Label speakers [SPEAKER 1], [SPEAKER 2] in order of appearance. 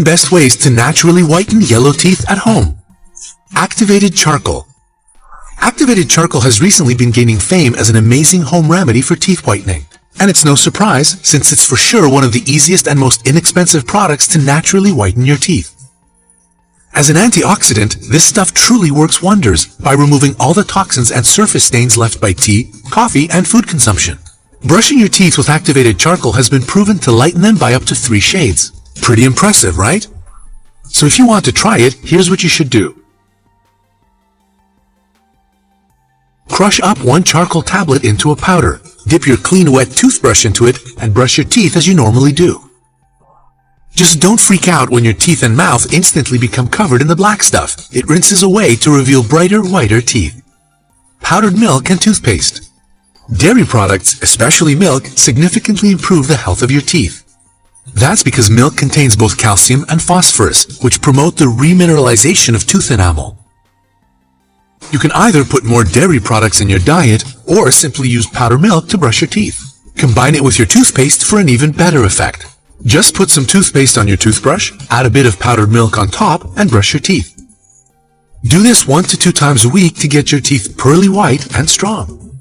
[SPEAKER 1] Best ways to naturally whiten yellow teeth at home. Activated charcoal. Activated charcoal has recently been gaining fame as an amazing home remedy for teeth whitening. And it's no surprise, since it's for sure one of the easiest and most inexpensive products to naturally whiten your teeth. As an antioxidant, this stuff truly works wonders by removing all the toxins and surface stains left by tea, coffee, and food consumption. Brushing your teeth with activated charcoal has been proven to lighten them by up to 3 shades. Pretty impressive, right? So if you want to try it, here's what you should do. Crush up 1 charcoal tablet into a powder. Dip your clean wet toothbrush into it and brush your teeth as you normally do. Just don't freak out when your teeth and mouth instantly become covered in the black stuff. It rinses away to reveal brighter, whiter teeth. Powdered milk and toothpaste. Dairy products, especially milk, significantly improve the health of your teeth. That's because milk contains both calcium and phosphorus, which promote the remineralization of tooth enamel. You can either put more dairy products in your diet, or simply use powdered milk to brush your teeth. Combine it with your toothpaste for an even better effect. Just put some toothpaste on your toothbrush, add a bit of powdered milk on top, and brush your teeth. Do this 1 to 2 times a week to get your teeth pearly white and strong.